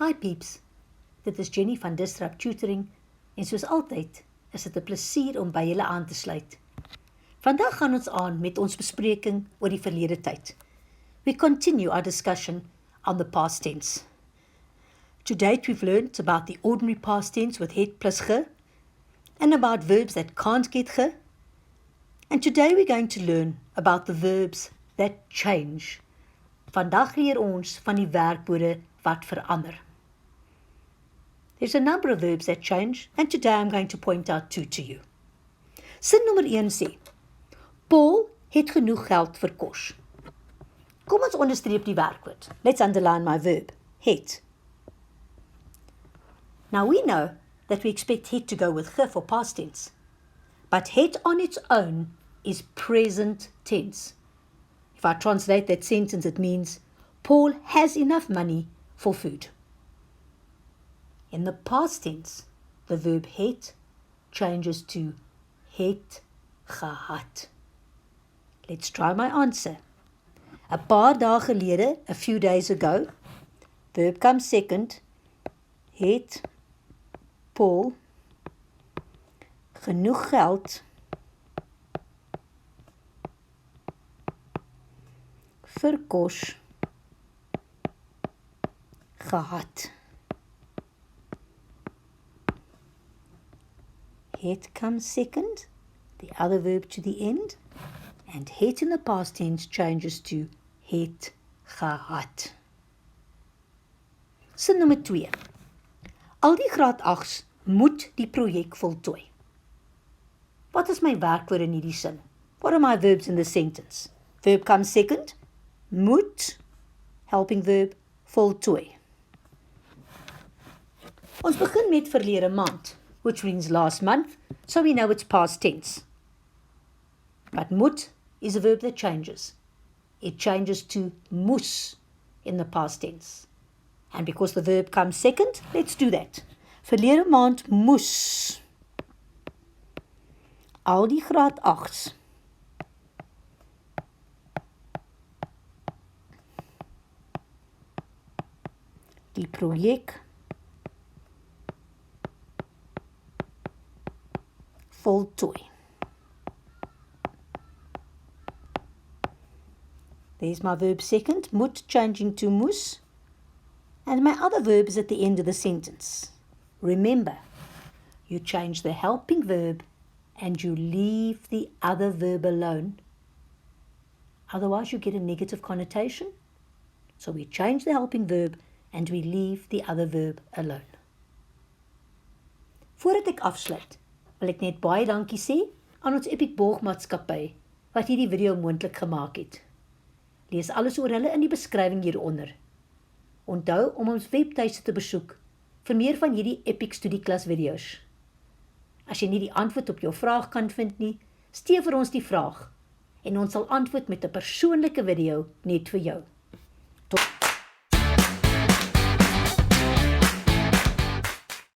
Hi peeps, dit is Jenny van Disrupt Tutoring en soos altyd is dit 'n plesier om by julle aan te sluit. Vandag gaan ons aan met ons bespreking oor die verlede tyd. We continue our discussion on the past tense. To date we've learned about the ordinary past tense with het plus ge and about verbs that can't get ge. And today we're going to learn about the verbs that change. Vandag leer ons van die werkwoorde wat verander. There's a number of verbs that change, and today I'm going to point out two to you. Sin nommer 1 sê, Paul het genoeg geld vir kos. Kom ons onderstreep die werkwoord. Let's underline my verb, het. Now we know that we expect het to go with ge for past tense, but het on its own is present tense. If I translate that sentence, it means Paul has enough money for food. In the past tense, the verb het changes to het gehad. Let's try my answer. A paar dae gelede, a few days ago, verb comes second, het Paul genoeg geld vir kos gehad. Het comes second, the other verb to the end, and het in the past tense changes to het gehad. Sin nommer 2. Al die graad 8's moet die projek voltooi. Wat is my werkwoord in hierdie sin? What are my verbs in the sentence? Verb comes second, moet, helping verb, voltooi. Ons begin met verlede maand, which means last month, so we know it's past tense. But moet is a verb that changes. It changes to moes in the past tense. And because the verb comes second, let's do that. Verlede maand moes al die graad 8's die projek voltooi. There's my verb second, moet changing to moes, and my other verb is at the end of the sentence. Remember, you change the helping verb and you leave the other verb alone. Otherwise you get a negative connotation. So we change the helping verb and we leave the other verb alone. Voordat ek afsluit, wil ek net baie dankie sê aan ons Epic Borgmaatskappy wat hierdie video moontlik gemaak het. Lees alles oor hulle in die beskrywing hieronder. Onthou om ons webtuiste te besoek vir meer van hierdie Epic studieklas video's. As jy nie die antwoord op jou vraag kan vind nie, stuur vir ons die vraag en ons sal antwoord met 'n persoonlike video net vir jou.